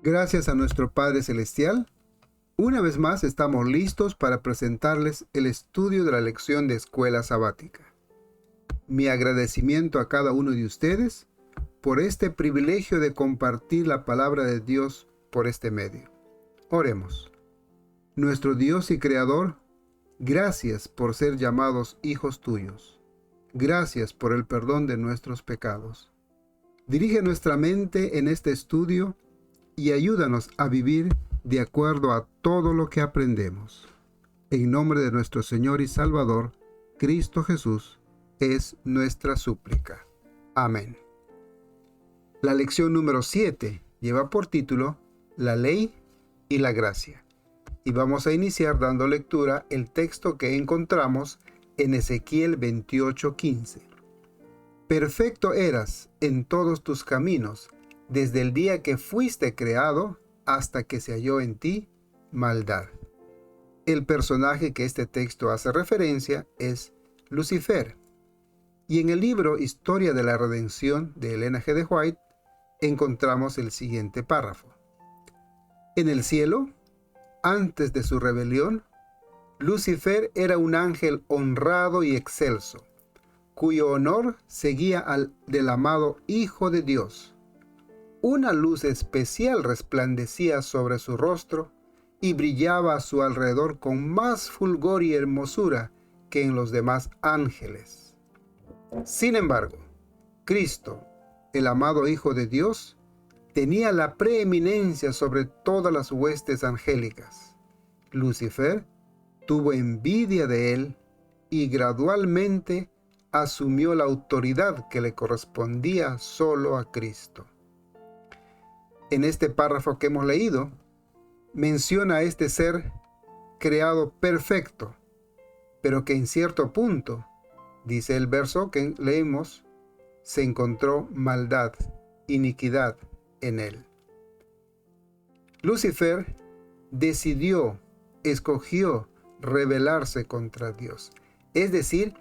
Gracias a nuestro Padre Celestial, una vez más estamos listos para presentarles el estudio de la lección de escuela sabática. Mi agradecimiento a cada uno de ustedes por este privilegio de compartir la palabra de Dios por este medio. Oremos. Nuestro Dios y Creador, gracias por ser llamados hijos tuyos. Gracias por el perdón de nuestros pecados. Dirige nuestra mente en este estudio y ayúdanos a vivir de acuerdo a todo lo que aprendemos. En nombre de nuestro Señor y Salvador, Cristo Jesús, es nuestra súplica. Amén. La lección número 7 lleva por título La ley y la gracia. Y vamos a iniciar dando lectura el texto que encontramos en Ezequiel 28:15. Perfecto eras en todos tus caminos, desde el día que fuiste creado hasta que se halló en ti maldad. El personaje que este texto hace referencia es Lucifer. Y en el libro Historia de la Redención de Elena G. de White encontramos el siguiente párrafo. En el cielo, antes de su rebelión, Lucifer era un ángel honrado y excelso, cuyo honor seguía al del amado Hijo de Dios. Una luz especial resplandecía sobre su rostro y brillaba a su alrededor con más fulgor y hermosura que en los demás ángeles. Sin embargo, Cristo, el amado Hijo de Dios, tenía la preeminencia sobre todas las huestes angélicas. Lucifer tuvo envidia de él y gradualmente asumió la autoridad que le correspondía solo a Cristo. En este párrafo que hemos leído, menciona a este ser creado perfecto, pero que en cierto punto, dice el verso que leemos, se encontró maldad, iniquidad en él. Lucifer escogió rebelarse contra Dios, es decir,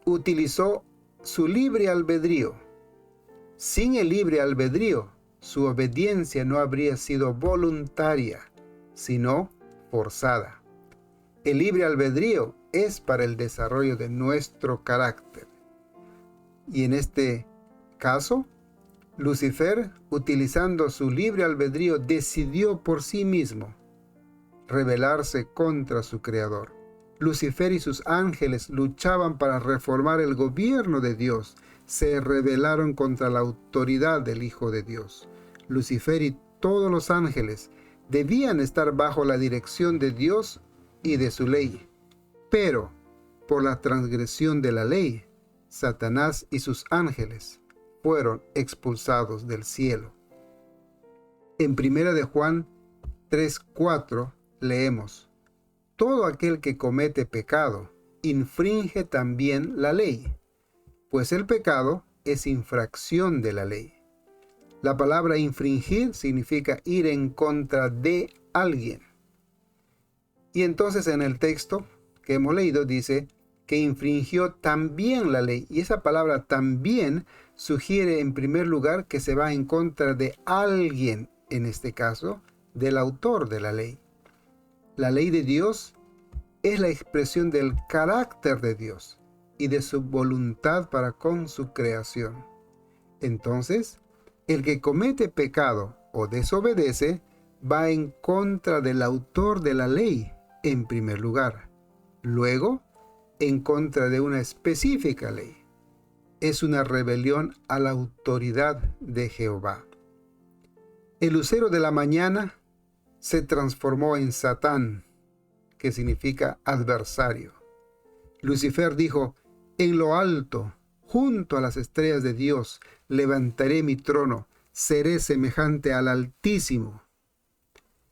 utilizó su libre albedrío. Sin el libre albedrío, su obediencia no habría sido voluntaria, sino forzada. El libre albedrío es para el desarrollo de nuestro carácter. Y en este caso, Lucifer, utilizando su libre albedrío, decidió por sí mismo rebelarse contra su Creador. Lucifer y sus ángeles luchaban para reformar el gobierno de Dios. Se rebelaron contra la autoridad del Hijo de Dios. Lucifer y todos los ángeles debían estar bajo la dirección de Dios y de su ley. Pero, por la transgresión de la ley, Satanás y sus ángeles fueron expulsados del cielo. En 1 de Juan 3:4 leemos: todo aquel que comete pecado infringe también la ley, pues el pecado es infracción de la ley. La palabra infringir significa ir en contra de alguien. Y entonces en el texto que hemos leído dice que infringió también la ley. Y esa palabra también sugiere en primer lugar que se va en contra de alguien, en este caso, del autor de la ley. La ley de Dios es la expresión del carácter de Dios y de su voluntad para con su creación. Entonces, el que comete pecado o desobedece va en contra del autor de la ley en primer lugar. Luego, en contra de una específica ley. Es una rebelión a la autoridad de Jehová. El lucero de la mañana se transformó en Satán, que significa adversario. Lucifer dijo: en lo alto, junto a las estrellas de Dios, levantaré mi trono, seré semejante al Altísimo.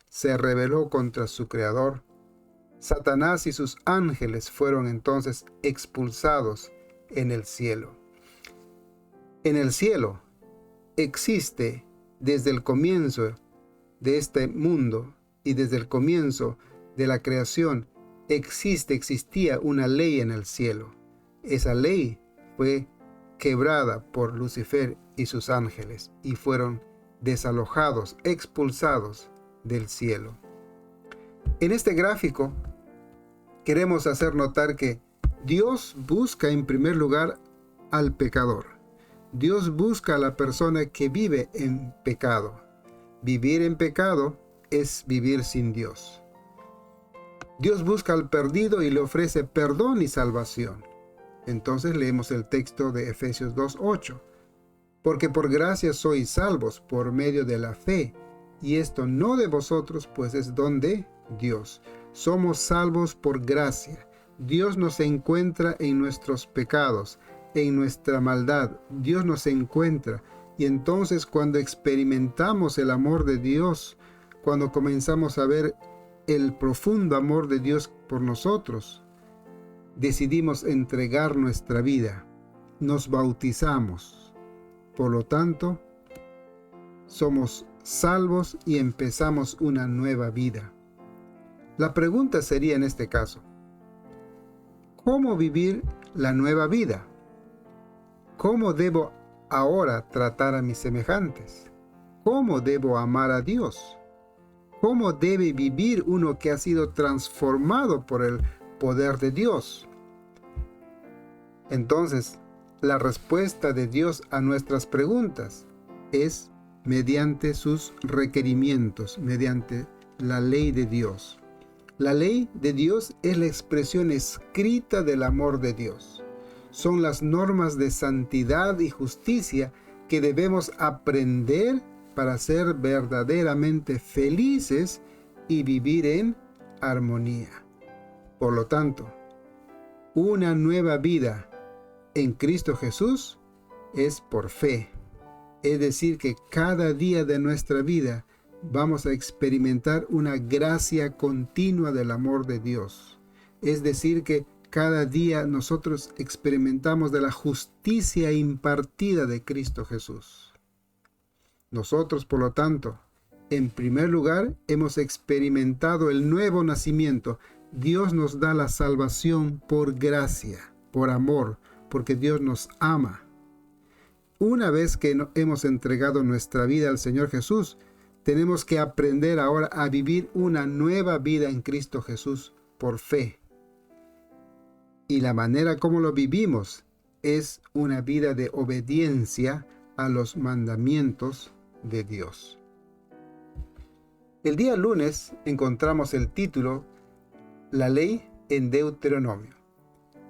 Se rebeló contra su Creador. Satanás y sus ángeles fueron entonces expulsados en el cielo. En el cielo existe desde el comienzo de este mundo y desde el comienzo de la creación, existía una ley en el cielo. Esa ley fue quebrada por Lucifer y sus ángeles y fueron desalojados, expulsados del cielo. En este gráfico queremos hacer notar que Dios busca en primer lugar al pecador. Dios busca a la persona que vive en pecado. Vivir en pecado es vivir sin Dios. Dios busca al perdido y le ofrece perdón y salvación. Entonces leemos el texto de Efesios 2:8. Porque por gracia sois salvos por medio de la fe, y esto no de vosotros, pues es don de Dios. Somos salvos por gracia. Dios nos encuentra en nuestros pecados, en nuestra maldad. Dios nos encuentra. Y entonces cuando experimentamos el amor de Dios, cuando comenzamos a ver el profundo amor de Dios por nosotros, decidimos entregar nuestra vida. Nos bautizamos. Por lo tanto, somos salvos y empezamos una nueva vida. La pregunta sería en este caso, ¿cómo vivir la nueva vida? ¿Cómo debo ahora tratar a mis semejantes? ¿Cómo debo amar a Dios? ¿Cómo debe vivir uno que ha sido transformado por el poder de Dios? Entonces, la respuesta de Dios a nuestras preguntas es mediante sus requerimientos, mediante la ley de Dios. La ley de Dios es la expresión escrita del amor de Dios. Son las normas de santidad y justicia que debemos aprender para ser verdaderamente felices y vivir en armonía. Por lo tanto, una nueva vida en Cristo Jesús es por fe. Es decir, que cada día de nuestra vida vamos a experimentar una gracia continua del amor de Dios. Es decir, que cada día nosotros experimentamos de la justicia impartida de Cristo Jesús. Nosotros, por lo tanto, en primer lugar, hemos experimentado el nuevo nacimiento. Dios nos da la salvación por gracia, por amor, porque Dios nos ama. Una vez que hemos entregado nuestra vida al Señor Jesús, tenemos que aprender ahora a vivir una nueva vida en Cristo Jesús por fe. Y la manera como lo vivimos es una vida de obediencia a los mandamientos de Dios. El día lunes encontramos el título La ley en Deuteronomio.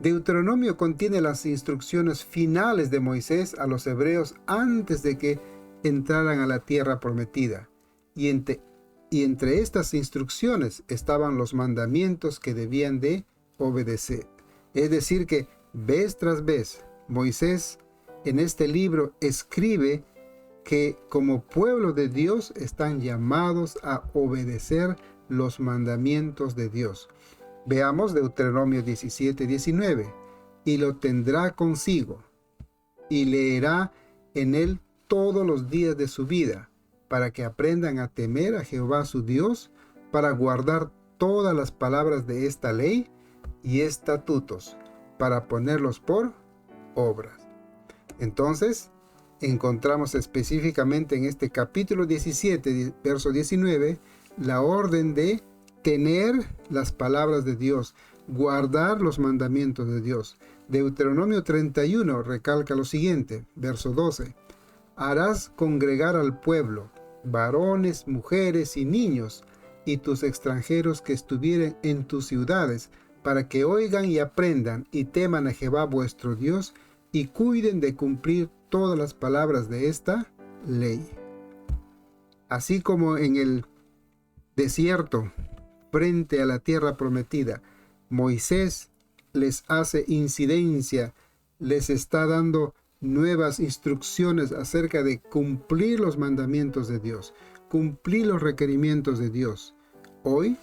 Deuteronomio contiene las instrucciones finales de Moisés a los hebreos antes de que entraran a la tierra prometida. Y entre estas instrucciones estaban los mandamientos que debían de obedecer. Es decir que vez tras vez Moisés en este libro escribe que como pueblo de Dios están llamados a obedecer los mandamientos de Dios. Veamos Deuteronomio 17:19. Y lo tendrá consigo, y leerá en él todos los días de su vida, para que aprendan a temer a Jehová su Dios, para guardar todas las palabras de esta ley y estatutos, para ponerlos por obras. Entonces, encontramos específicamente en este capítulo 17, verso 19, la orden de tener las palabras de Dios, guardar los mandamientos de Dios. Deuteronomio 31 recalca lo siguiente, verso 12. Harás congregar al pueblo, varones, mujeres y niños, y tus extranjeros que estuvieren en tus ciudades, para que oigan y aprendan y teman a Jehová vuestro Dios, y cuiden de cumplir todas las palabras de esta ley. Así como en el desierto, frente a la tierra prometida, Moisés les hace incidencia, les está dando nuevas instrucciones acerca de cumplir los mandamientos de Dios, cumplir los requerimientos de Dios. Hoy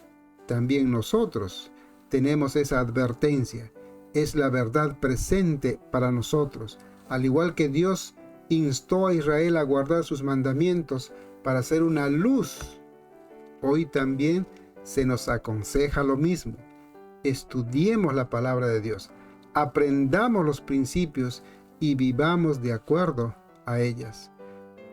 también nosotros tenemos esa advertencia, es la verdad presente para nosotros. Al igual que Dios instó a Israel a guardar sus mandamientos para ser una luz, hoy también se nos aconseja lo mismo. Estudiemos la palabra de Dios, aprendamos los principios y vivamos de acuerdo a ellas.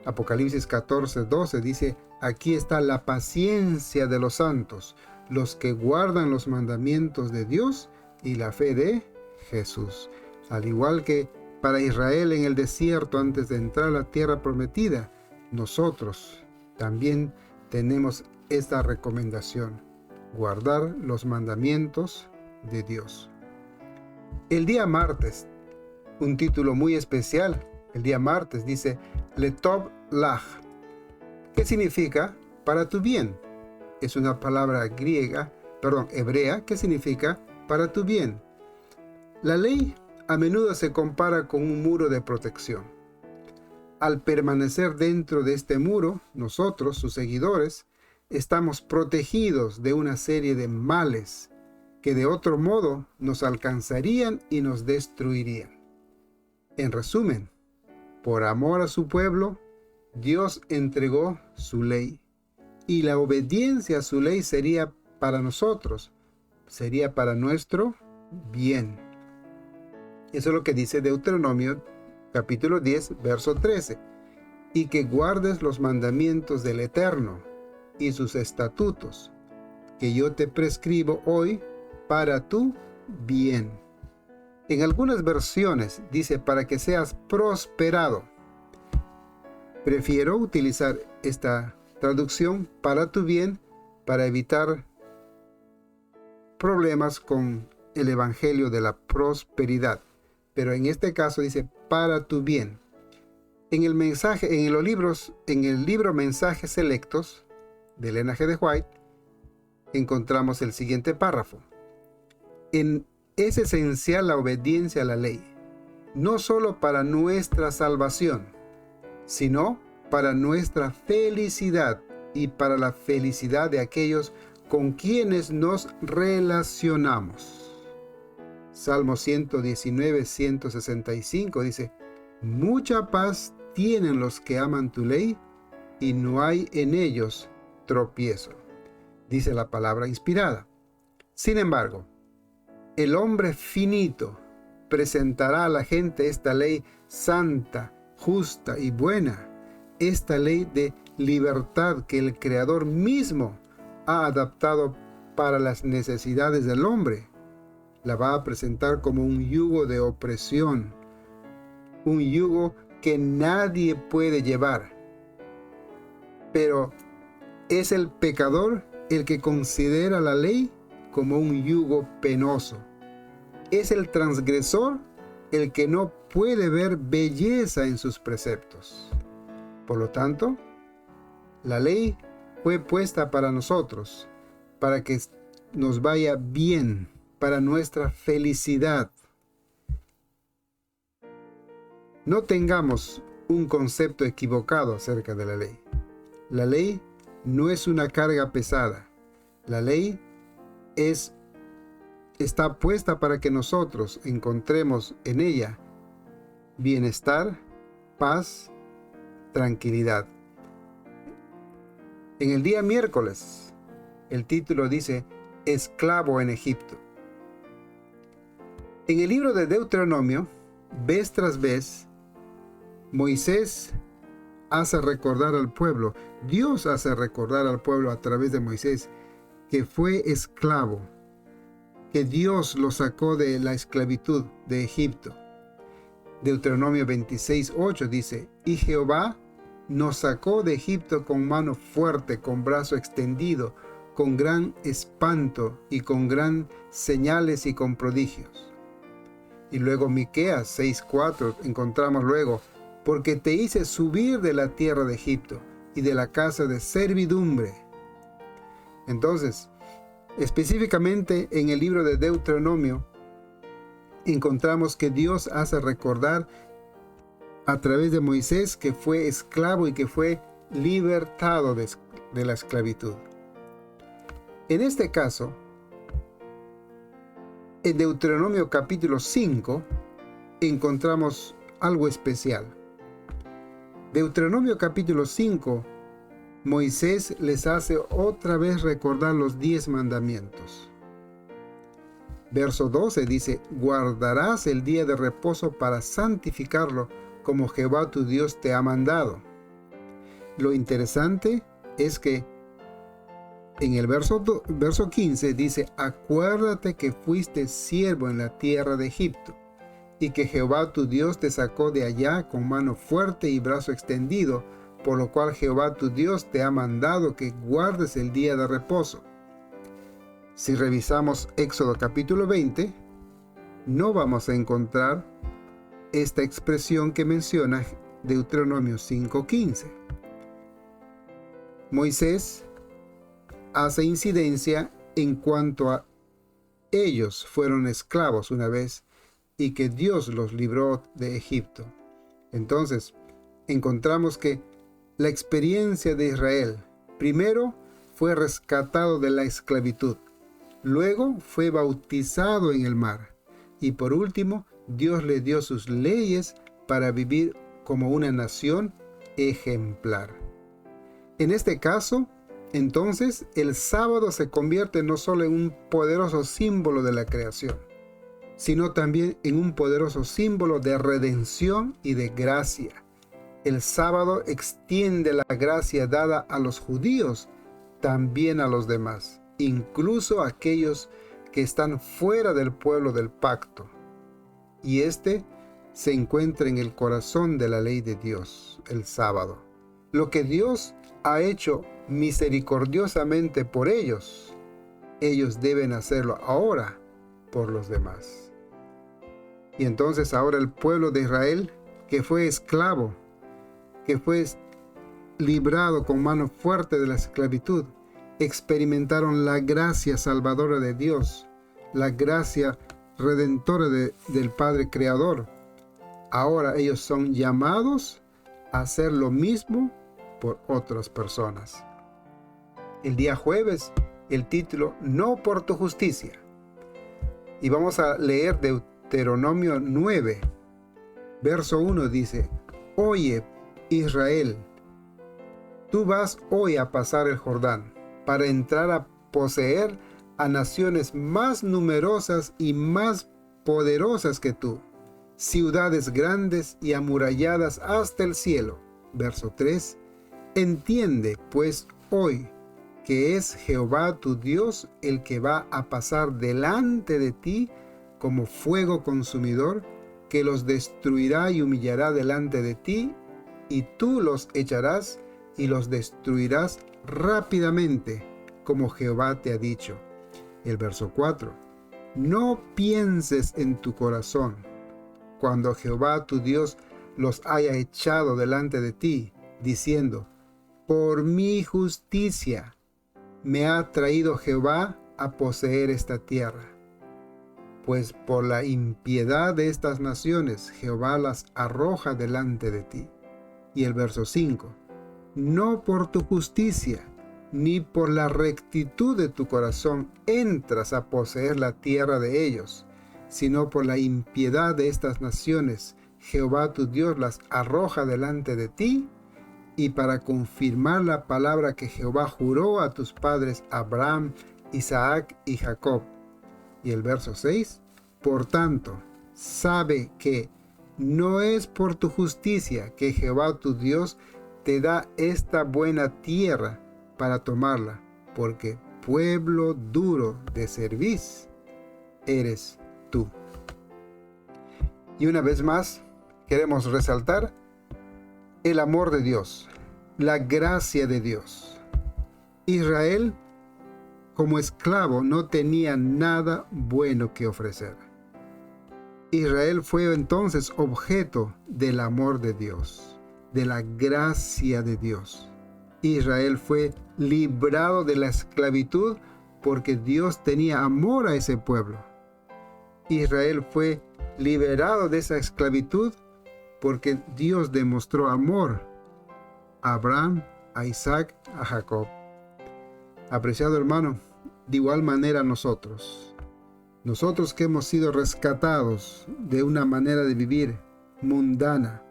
Apocalipsis 14:12 dice, aquí está la paciencia de los santos, los que guardan los mandamientos de Dios y la fe de Jesús. Al igual que para Israel en el desierto antes de entrar a la tierra prometida, nosotros también tenemos esta recomendación: guardar los mandamientos de Dios. El día martes, un título muy especial, el día martes dice Letov Lach, que significa para tu bien. Es una palabra hebrea, que significa para tu bien. La ley a menudo se compara con un muro de protección. Al permanecer dentro de este muro, nosotros, sus seguidores, estamos protegidos de una serie de males que de otro modo nos alcanzarían y nos destruirían. En resumen, por amor a su pueblo, Dios entregó su ley, y la obediencia a su ley sería para nosotros, sería para nuestro bien. Eso es lo que dice Deuteronomio capítulo 10, verso 13. Y que guardes los mandamientos del Eterno y sus estatutos, que yo te prescribo hoy para tu bien. En algunas versiones dice para que seas prosperado. Prefiero utilizar esta traducción para tu bien, para evitar problemas con el evangelio de la prosperidad. Pero en este caso dice para tu bien. En el libro Mensajes Selectos de Elena G. de White encontramos el siguiente párrafo. Es esencial la obediencia a la ley, no solo para nuestra salvación, sino para nuestra felicidad y para la felicidad de aquellos con quienes nos relacionamos. Salmo 119, 165 dice, mucha paz tienen los que aman tu ley y no hay en ellos tropiezo, dice la palabra inspirada. Sin embargo, el hombre finito presentará a la gente esta ley santa, justa y buena, esta ley de libertad que el Creador mismo ha adaptado para las necesidades del hombre. La va a presentar como un yugo de opresión, un yugo que nadie puede llevar. Pero es el pecador el que considera la ley como un yugo penoso. Es el transgresor el que no puede ver belleza en sus preceptos. Por lo tanto, la ley fue puesta para nosotros, para que nos vaya bien, para nuestra felicidad. No tengamos un concepto equivocado acerca de la ley. La ley no es una carga pesada. La ley está puesta para que nosotros encontremos en ella bienestar, paz, tranquilidad. En el día miércoles, el título dice, Esclavo en Egipto. En el libro de Deuteronomio, vez tras vez, Moisés hace recordar al pueblo, Dios hace recordar al pueblo a través de Moisés, que fue esclavo, que Dios lo sacó de la esclavitud de Egipto. Deuteronomio 26:8 dice, y Jehová nos sacó de Egipto con mano fuerte, con brazo extendido, con gran espanto y con gran señales y con prodigios. Y luego Miqueas 6:4 encontramos luego, porque te hice subir de la tierra de Egipto y de la casa de servidumbre. Entonces, específicamente en el libro de Deuteronomio, encontramos que Dios hace recordar a través de Moisés que fue esclavo y que fue libertado de la esclavitud. En este caso, en Deuteronomio capítulo 5 encontramos algo especial. Deuteronomio capítulo 5, Moisés les hace otra vez recordar los 10 mandamientos. Verso 12 dice, guardarás el día de reposo para santificarlo como Jehová tu Dios te ha mandado. Lo interesante es que en el verso 15 dice: acuérdate que fuiste siervo en la tierra de Egipto, y que Jehová tu Dios te sacó de allá con mano fuerte y brazo extendido, por lo cual Jehová tu Dios te ha mandado que guardes el día de reposo. Si revisamos Éxodo capítulo 20, no vamos a encontrar esta expresión que menciona Deuteronomio 5:15. Moisés hace incidencia en cuanto a ellos fueron esclavos una vez y que Dios los libró de Egipto. Entonces, encontramos que la experiencia de Israel, primero fue rescatado de la esclavitud, luego fue bautizado en el mar, y por último, Dios le dio sus leyes para vivir como una nación ejemplar. En este caso, entonces, el sábado se convierte no solo en un poderoso símbolo de la creación, sino también en un poderoso símbolo de redención y de gracia. El sábado extiende la gracia dada a los judíos también a los demás, incluso a aquellos que están fuera del pueblo del pacto. Y este se encuentra en el corazón de la ley de Dios, el sábado. Lo que Dios ha hecho misericordiosamente por ellos, ellos deben hacerlo ahora por los demás. Y entonces ahora el pueblo de Israel, que fue esclavo, que fue librado con mano fuerte de la esclavitud, experimentaron la gracia salvadora de Dios, la gracia redentora del Padre Creador. Ahora ellos son llamados a hacer lo mismo por otras personas. El día jueves, el título: No por tu justicia. Y vamos a leer Deuteronomio 9, verso 1 dice: Oye, Israel, tú vas hoy a pasar el Jordán para entrar a poseer a naciones más numerosas y más poderosas que tú, ciudades grandes y amuralladas hasta el cielo. Verso 3: Entiende, pues, hoy que es Jehová tu Dios el que va a pasar delante de ti como fuego consumidor, que los destruirá y humillará delante de ti, y tú los echarás y los destruirás rápidamente, como Jehová te ha dicho. El verso 4: No pienses en tu corazón, cuando Jehová tu Dios los haya echado delante de ti, diciendo: Por mi justicia me ha traído Jehová a poseer esta tierra. Pues por la impiedad de estas naciones Jehová las arroja delante de ti. Y el verso 5: No por tu justicia, ni por la rectitud de tu corazón entras a poseer la tierra de ellos, sino por la impiedad de estas naciones Jehová tu Dios las arroja delante de ti, y para confirmar la palabra que Jehová juró a tus padres Abraham, Isaac y Jacob. Y el verso 6: Por tanto, sabe que no es por tu justicia que Jehová tu Dios te da esta buena tierra para tomarla, porque pueblo duro de cerviz eres tú. Y una vez más, queremos resaltar el amor de Dios, la gracia de Dios. Israel, como esclavo, no tenía nada bueno que ofrecer. Israel fue entonces objeto del amor de Dios, de la gracia de Dios. Israel fue librado de la esclavitud porque Dios tenía amor a ese pueblo. Israel fue liberado de esa esclavitud porque Dios demostró amor a Abraham, a Isaac, a Jacob. Apreciado hermano, de igual manera nosotros que hemos sido rescatados de una manera de vivir mundana,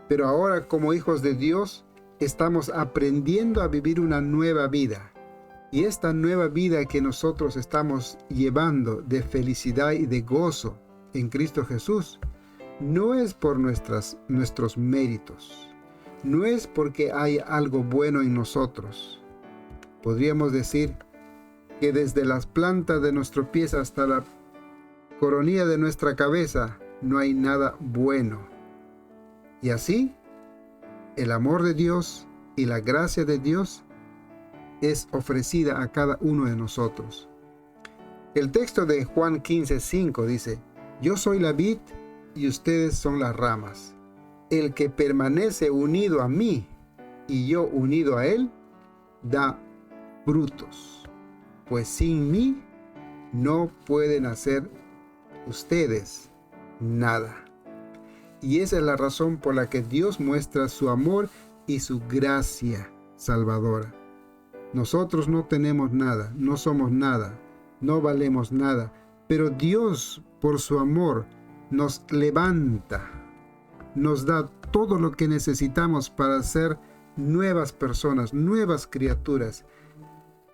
pero ahora como hijos de Dios estamos aprendiendo a vivir una nueva vida. Y esta nueva vida que nosotros estamos llevando de felicidad y de gozo en Cristo Jesús, no es por nuestros méritos, no es porque hay algo bueno en nosotros. Podríamos decir que desde las plantas de nuestros pies hasta la coronilla de nuestra cabeza no hay nada bueno. Y así, el amor de Dios y la gracia de Dios es ofrecida a cada uno de nosotros. El texto de Juan 15:5 dice: yo soy la vid y ustedes son las ramas. El que permanece unido a mí y yo unido a él, da frutos, pues sin mí no pueden hacer ustedes nada. Y esa es la razón por la que Dios muestra su amor y su gracia salvadora. Nosotros no tenemos nada, no somos nada, no valemos nada, pero Dios, por su amor, nos levanta, nos da todo lo que necesitamos para ser nuevas personas, nuevas criaturas,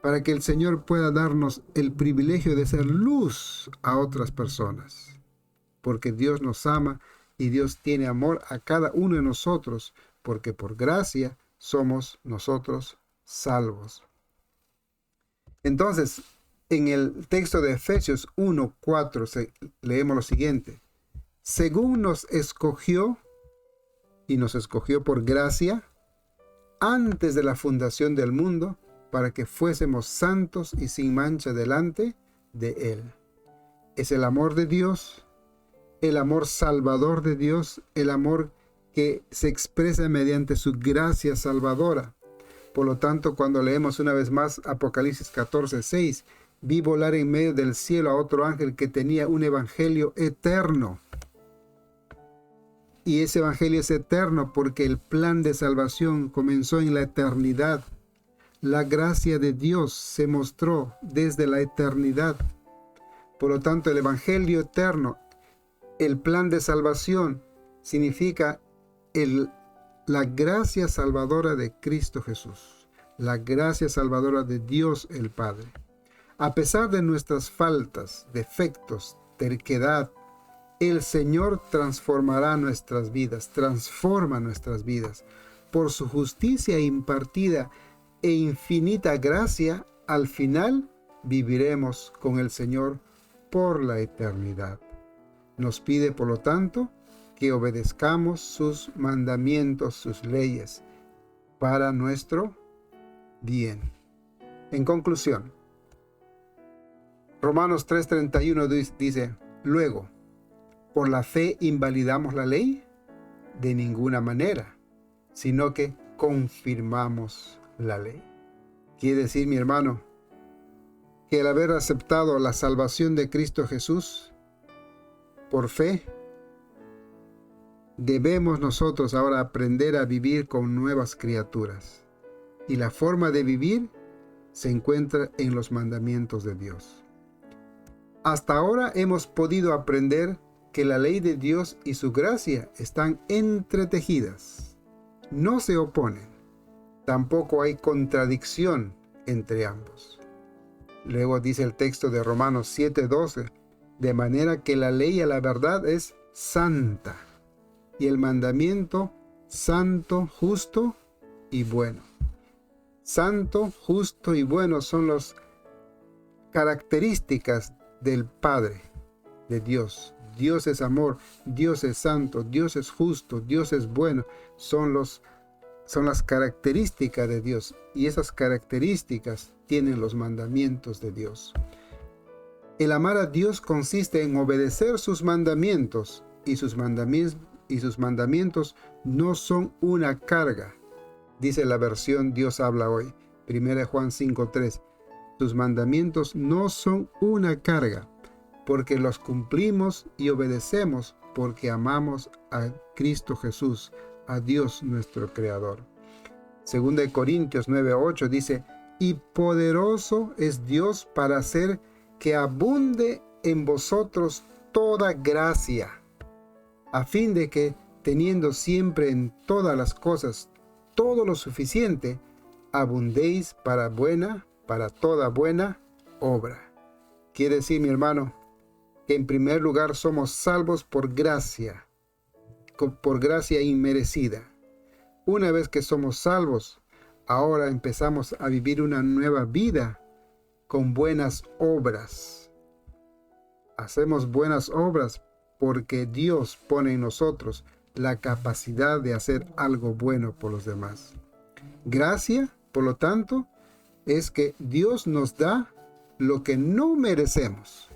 para que el Señor pueda darnos el privilegio de ser luz a otras personas. Porque Dios nos ama y Dios tiene amor a cada uno de nosotros, porque por gracia somos nosotros salvos. Entonces, en el texto de Efesios 1:4 leemos lo siguiente: según nos escogió, y nos escogió por gracia, antes de la fundación del mundo, para que fuésemos santos y sin mancha delante de Él. Es el amor de Dios, el amor salvador de Dios, el amor que se expresa mediante su gracia salvadora. Por lo tanto, cuando leemos una vez más Apocalipsis 14:6, vi volar en medio del cielo a otro ángel que tenía un evangelio eterno. Y ese evangelio es eterno porque el plan de salvación comenzó en la eternidad. La gracia de Dios se mostró desde la eternidad. Por lo tanto, el evangelio eterno, el plan de salvación, significa la gracia salvadora de Cristo Jesús, la gracia salvadora de Dios el Padre. A pesar de nuestras faltas, defectos, terquedad, el Señor transformará nuestras vidas, transforma nuestras vidas. Por su justicia impartida e infinita gracia, al final viviremos con el Señor por la eternidad. Nos pide, por lo tanto, que obedezcamos sus mandamientos, sus leyes, para nuestro bien. En conclusión, Romanos 3:31 dice: luego, ¿por la fe invalidamos la ley? De ninguna manera, sino que confirmamos la ley. Quiere decir, mi hermano, que al haber aceptado la salvación de Cristo Jesús por fe, debemos nosotros ahora aprender a vivir con nuevas criaturas. Y la forma de vivir se encuentra en los mandamientos de Dios. Hasta ahora hemos podido aprender que la ley de Dios y su gracia están entretejidas. No se oponen. Tampoco hay contradicción entre ambos. Luego dice el texto de Romanos 7:12, de manera que la ley a la verdad es santa, y el mandamiento santo, justo y bueno. Santo, justo y bueno son las características del Padre, de Dios. Dios es amor, Dios es santo, Dios es justo, Dios es bueno. Son las características de Dios, y esas características tienen los mandamientos de Dios. El amar a Dios consiste en obedecer sus mandamientos, y sus mandamientos no son una carga. Dice la versión Dios habla hoy, 1 Juan 5:3. Sus mandamientos no son una carga, porque los cumplimos y obedecemos porque amamos a Cristo Jesús, a Dios nuestro Creador. 2 Corintios 9:8 dice: y poderoso es Dios para hacer que abunde en vosotros toda gracia, a fin de que, teniendo siempre en todas las cosas todo lo suficiente, abundéis para toda buena obra. Quiere decir, mi hermano, que en primer lugar somos salvos por gracia inmerecida. una vez que somos salvos, ahora empezamos a vivir una nueva vida con buenas obras. Hacemos buenas obras porque Dios pone en nosotros la capacidad de hacer algo bueno por los demás. Gracia, por lo tanto, es que Dios nos da lo que no merecemos.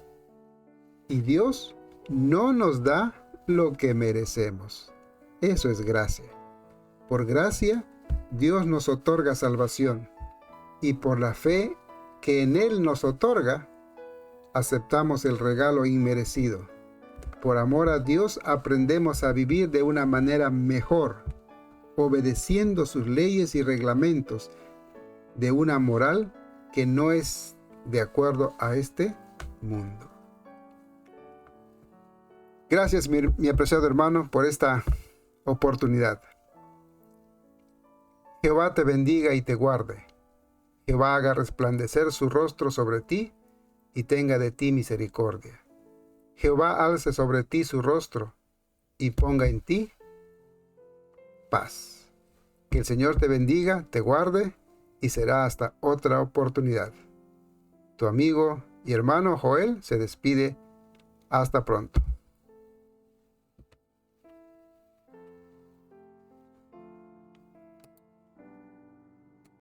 Y Dios no nos da lo que merecemos. Eso es gracia. Por gracia, Dios nos otorga salvación. Y por la fe que en Él nos otorga, aceptamos el regalo inmerecido. Por amor a Dios, aprendemos a vivir de una manera mejor, obedeciendo sus leyes y reglamentos, de una moral que no es de acuerdo a este mundo. Gracias, mi apreciado hermano, por esta oportunidad. Jehová te bendiga y te guarde. Jehová haga resplandecer su rostro sobre ti y tenga de ti misericordia. Jehová alce sobre ti su rostro y ponga en ti paz. Que el Señor te bendiga, te guarde y será hasta otra oportunidad. Tu amigo y hermano Joel se despide. Hasta pronto.